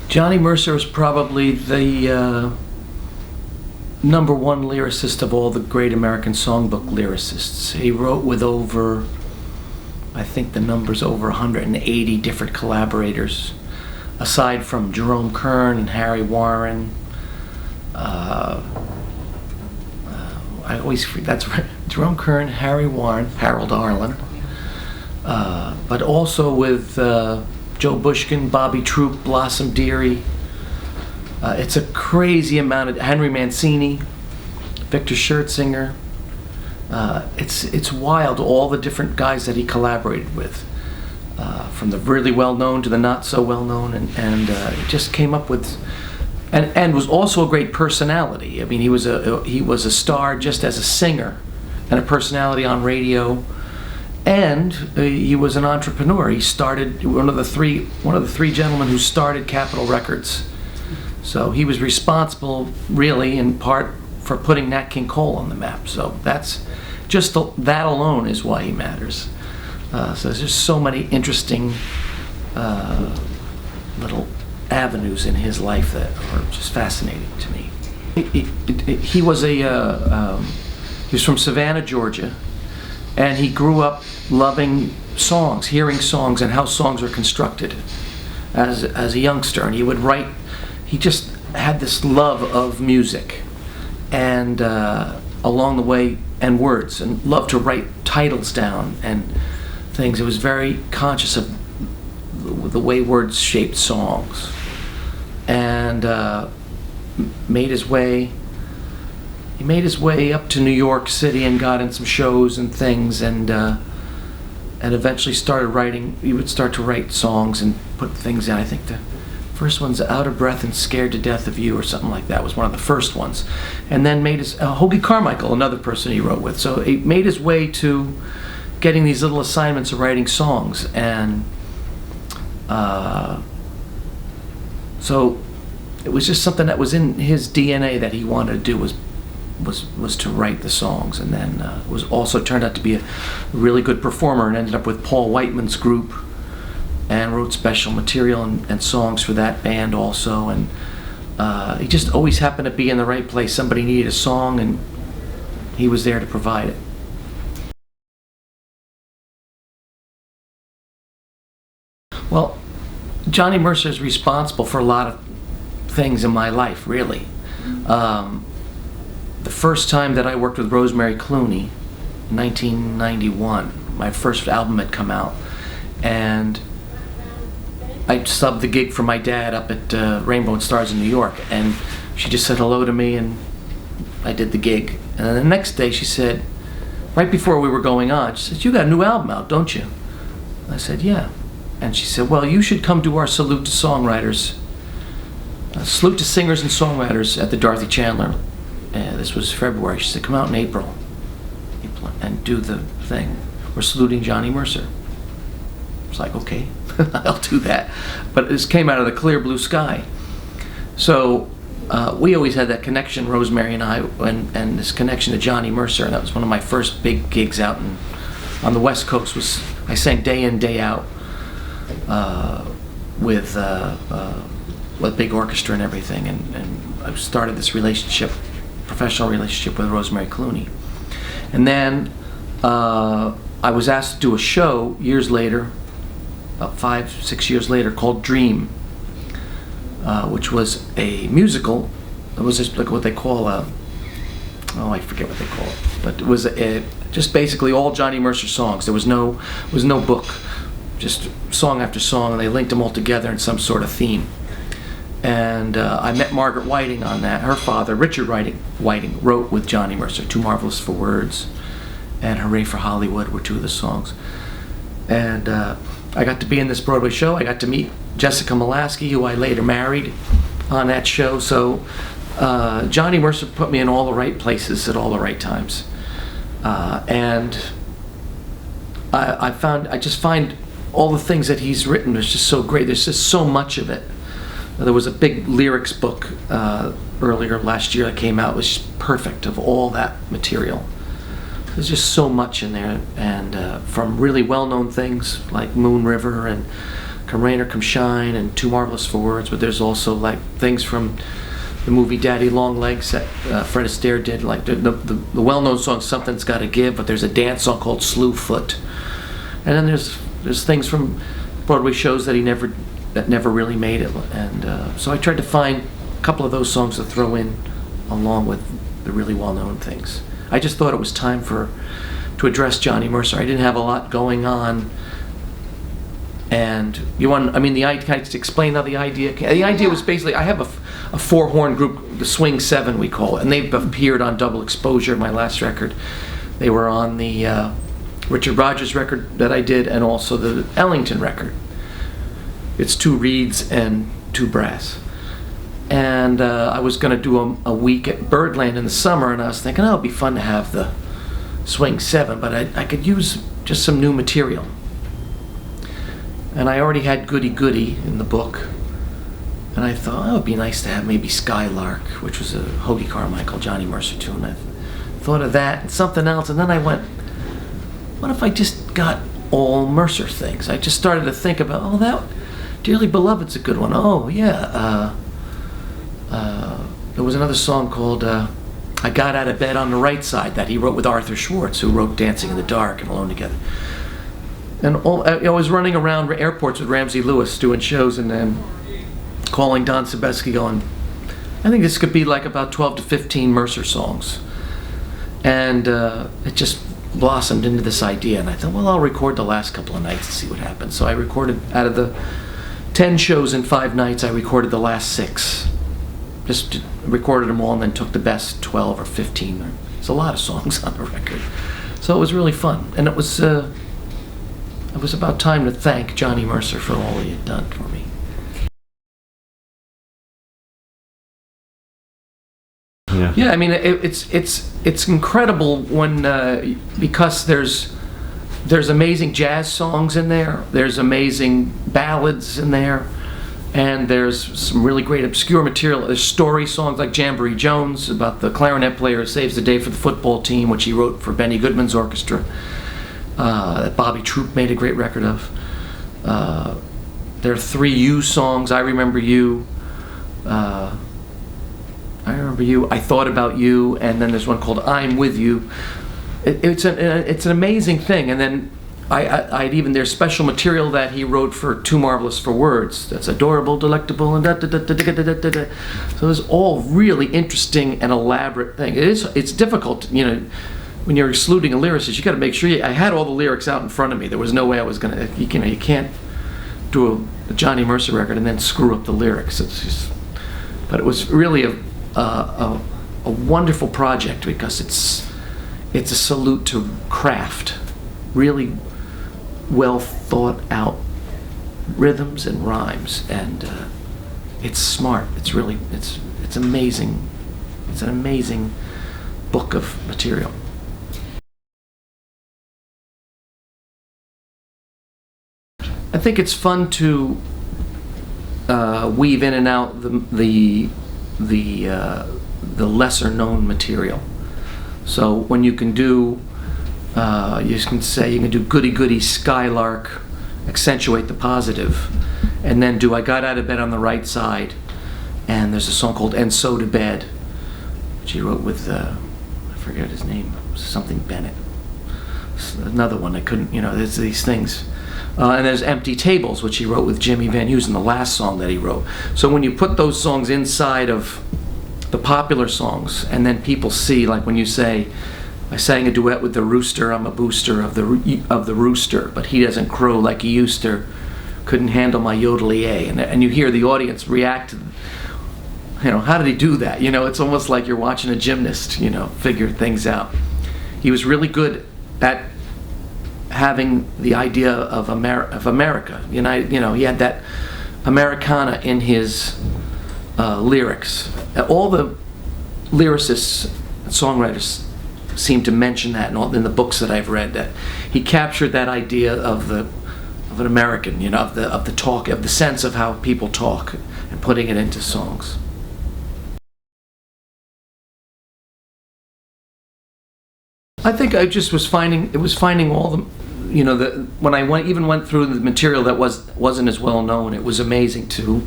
Johnny Mercer was probably the number one lyricist of all the Great American Songbook lyricists. He wrote with over, I think the number's over 180 different collaborators, aside from Jerome Kern and Harry Warren. I always forget, that's right, Jerome Kern, Harry Warren, Harold Arlen, but also with Joe Bushkin, Bobby Troup, Blossom Dearie. It's a crazy amount of Henry Mancini, Victor Schertzinger. It's wild, all the different guys that he collaborated with, from the really well-known to the not so well-known, and he just came up with, and was also a great personality. I mean, he was a star just as a singer and a personality on radio, and he was an entrepreneur. He started one of the three gentlemen who started Capitol Records. So he was responsible, really, in part, for putting Nat King Cole on the map. So that's just that alone is why he matters. So there's just so many interesting little avenues in his life that are just fascinating to me. He was he was from Savannah, Georgia, and he grew up loving songs, hearing songs, and how songs are constructed as a youngster. And he would write. He just had this love of music, and along the way, and words, and loved to write titles down and things. It was very conscious of the way words shaped songs, and made his way. He made his way up to New York City and got in some shows and things, and eventually started writing. He would start to write songs and put things in. I think the first one's Out of Breath and Scared to Death of You, or something like that, was one of the first ones. And then made his, Hoagie Carmichael, another person he wrote with. So he made his way to getting these little assignments of writing songs. And so it was just something that was in his DNA that he wanted to do, was to write the songs. And then was also turned out to be a really good performer, and ended up with Paul Whiteman's group, and wrote special material and songs for that band also. And he just always happened to be in the right place. Somebody needed a song, and he was there to provide it. Well, Johnny Mercer is responsible for a lot of things in my life, really. The first time that I worked with Rosemary Clooney, 1991, my first album had come out, and I subbed the gig for my dad up at Rainbow and Stars in New York, and she just said hello to me, and I did the gig. And then the next day she said, right before we were going on, she said, "You got a new album out, don't you?" I said, "Yeah." And she said, "Well, you should come to our Salute to Songwriters, Salute to Singers and Songwriters at the Dorothy Chandler." This was February. She said, "Come out in April and do the thing. We're saluting Johnny Mercer." I was like, okay, I'll do that. But this came out of the clear blue sky. So we always had that connection, Rosemary and I, and this connection to Johnny Mercer. And that was one of my first big gigs out on the West Coast. I sang day in, day out with big orchestra and everything. And I started this professional relationship with Rosemary Clooney. And then I was asked to do a show years later, about 5-6 years later, called Dream, which was a musical. It was just like what they call I forget what they call it, but it was just basically all Johnny Mercer songs. There was no book, just song after song, and they linked them all together in some sort of theme. And I met Margaret Whiting on that. Her father, Richard Whiting, wrote with Johnny Mercer. Too Marvelous for Words and Hooray for Hollywood were two of the songs. And I got to be in this Broadway show. I got to meet Jessica Molaskey, who I later married on that show. So Johnny Mercer put me in all the right places at all the right times. And I just find all the things that he's written is just so great. There's just so much of it. There was a big lyrics book earlier last year that came out. It was just perfect of all that material. There's just so much in there, and from really well-known things like Moon River and Come Rain or Come Shine and Too Marvelous for Words, but there's also like things from the movie Daddy Long Legs that Fred Astaire did, like the well-known song Something's Gotta Give, but there's a dance song called Slew Foot. And then there's things from Broadway shows that never really made it. And so I tried to find a couple of those songs to throw in along with the really well-known things. I just thought it was time to address Johnny Mercer. I didn't have a lot going on. And can I just explain how the idea came? The idea was basically, I have a four-horn group, the Swing Seven we call it, and they've appeared on Double Exposure, my last record. They were on the Richard Rodgers record that I did, and also the Ellington record. It's 2 reeds and 2 brass. And I was going to do a week at Birdland in the summer, and I was thinking, it'd be fun to have the Swing Seven, but I could use just some new material. And I already had Goody Goody in the book. And I thought, it would be nice to have maybe Skylark, which was a Hoagie Carmichael, Johnny Mercer tune. I thought of that and something else. And then I went, what if I just got all Mercer things? I just started to think about, that Dearly Beloved's a good one. Oh, yeah. There was another song called I Got Out of Bed on the Right Side that he wrote with Arthur Schwartz, who wrote Dancing in the Dark and Alone Together. And I was running around airports with Ramsey Lewis doing shows, and then calling Don Sebesky going, I think this could be like about 12 to 15 Mercer songs. And it just blossomed into this idea, and I thought, I'll record the last couple of nights and see what happens. So I recorded, out of the 10 shows in 5 nights, I recorded the last 6. Just recorded them all and then took the best 12 or 15. It's a lot of songs on the record. So it was really fun, and it was about time to thank Johnny Mercer for all he had done for me. Yeah, I mean, it's incredible when because there's amazing jazz songs in there, there's amazing ballads in there, and there's some really great obscure material. There's story songs like Jamboree Jones about the clarinet player who saves the day for the football team, which he wrote for Benny Goodman's orchestra. That Bobby Troup made a great record of. There are 3 You songs, I Remember You, I Remember You, I Thought About You, and then there's one called I'm With You. It's an amazing thing. And then I'd even, there's special material that he wrote for Too Marvelous for Words. That's adorable, delectable, and da-da-da-da-da-da-da-da. So it's all really interesting and elaborate thing. It's difficult, when you're excluding a lyricist, you got to make sure I had all the lyrics out in front of me. There was no way I was going to, you can't do a Johnny Mercer record and then screw up the lyrics. But it was really a wonderful project because it's a salute to craft, really well thought out rhythms and rhymes, and it's smart. It's amazing. It's an amazing book of material. I think it's fun to weave in and out the lesser known material. So when you can do, you can do Goody Goody, Skylark, accentuate the positive, and then do I Got Out of Bed on the Right Side, and there's a song called And So to Bed, which he wrote with, I forget his name, something Bennett. Another one I couldn't, there's these things. And there's Empty Tables, which he wrote with Jimmy Van Heusen, the last song that he wrote. So when you put those songs inside of the popular songs, and then people see, like when you say, I sang a duet with the rooster, I'm a booster of the rooster, but he doesn't crow like he used to, couldn't handle my yodel-y-ay, and you hear the audience react to, how did he do that? It's almost like you're watching a gymnast, figure things out. He was really good at having the idea of America. He had that Americana in his lyrics. All the lyricists and songwriters seem to mention that in the books that I've read, that he captured that idea of an American, of the talk, of the sense of how people talk, and putting it into songs. I think I just was finding all you know, when I even went through the material that wasn't as well known, it was amazing to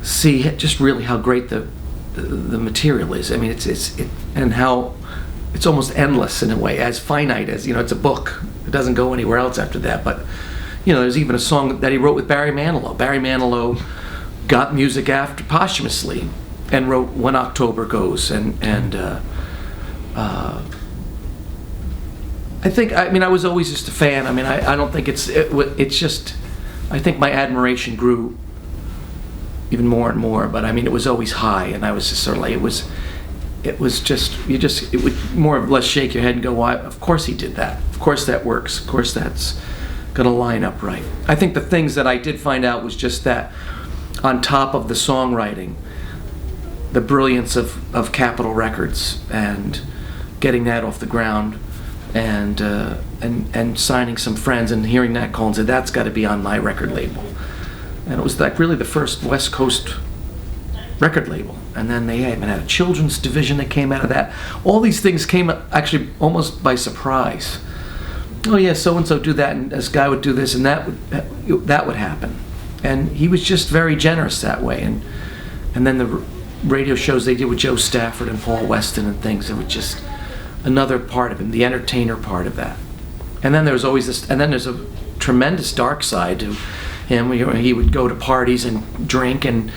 see just really how great the material is. I mean, and how it's almost endless in a way, as finite as, you know, it's a book. It doesn't go anywhere else after that. But, you know, there's even a song that he wrote with Barry Manilow. Barry Manilow got music after posthumously and wrote When October Goes, I was always just a fan. I mean, I don't think it's just, I think my admiration grew even more and more, but I mean, it was always high, and I was just sort of like, it would more or less shake your head and go, why, of course he did that. Of course that works. Of course that's gonna line up right. I think the things that I did find out was just that, on top of the songwriting, the brilliance of Capitol Records and getting that off the ground, and signing some friends and hearing Nat Cole and say, that's got to be on my record label. And it was like really the first West Coast record label. And then they even had a children's division that came out of that. All these things came actually almost by surprise. Oh yeah, so-and-so do that, and this guy would do this, and that would happen. And he was just very generous that way. And then the radio shows they did with Joe Stafford and Paul Weston and things, it was just another part of him, the entertainer part of that. And then there's always this, and then there's a tremendous dark side to him. He would go to parties and drink and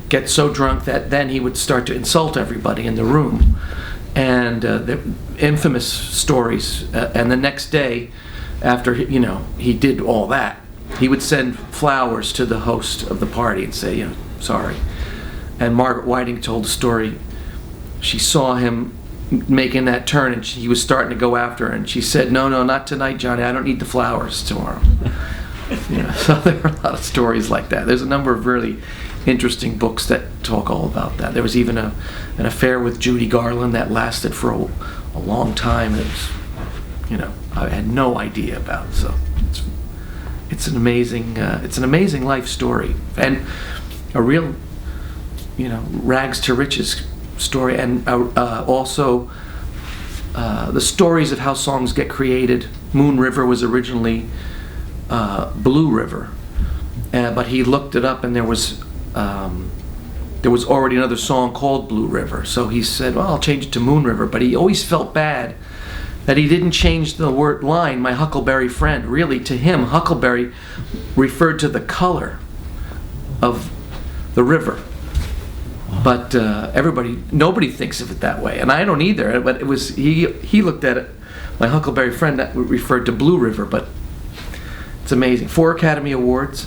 get so drunk that then he would start to insult everybody in the room. And the infamous stories. And the next day, after he did all that, he would send flowers to the host of the party and say, sorry. And Margaret Whiting told the story. She saw him making that turn, and he was starting to go after her, and she said, no, not tonight, Johnny, I don't need the flowers tomorrow. So there are a lot of stories like that. There's a number of really interesting books that talk all about that. There was even an affair with Judy Garland that lasted for a long time. It was, I had no idea about. So it's an amazing life story, and a real, rags to riches story, and also the stories of how songs get created. Moon River was originally Blue River, but he looked it up, and there was already another song called Blue River, so he said, well, I'll change it to Moon River. But he always felt bad that he didn't change the word line, my huckleberry friend. Really, to him, huckleberry referred to the color of the river. But nobody thinks of it that way, and I don't either. But it was he looked at it, my huckleberry friend, that referred to Blue River. But it's amazing. 4 Academy Awards,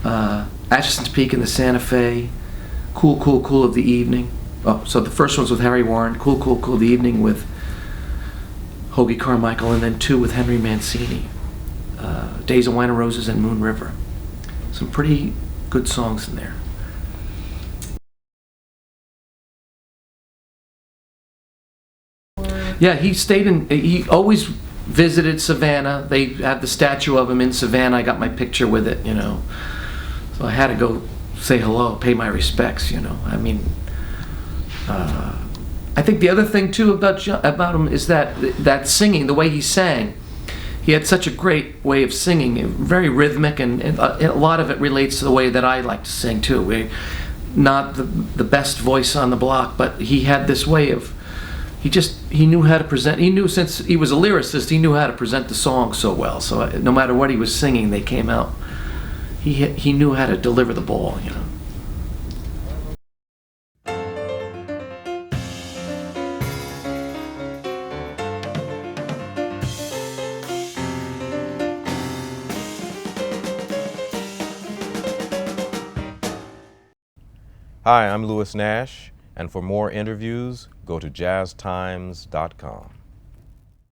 Atchison's Peak and the Santa Fe, Cool of the Evening. Oh, so the first one's with Harry Warren, Cool of the Evening with Hoagie Carmichael, and then 2 with Henry Mancini, Days of Wine and Roses and Moon River. Some pretty good songs in there. Yeah, he always visited Savannah. They have the statue of him in Savannah. I got my picture with it, So I had to go say hello, pay my respects, I mean, I think the other thing too about him is that singing, the way he sang. He had such a great way of singing, very rhythmic, and a lot of it relates to the way that I like to sing too. Not the best voice on the block, but he had this way of, he knew how to present. He knew, since he was a lyricist, he knew how to present the song so well. So no matter what he was singing, they came out. He knew how to deliver the ball, Hi, I'm Louis Nash, and for more interviews, go to jazztimes.com.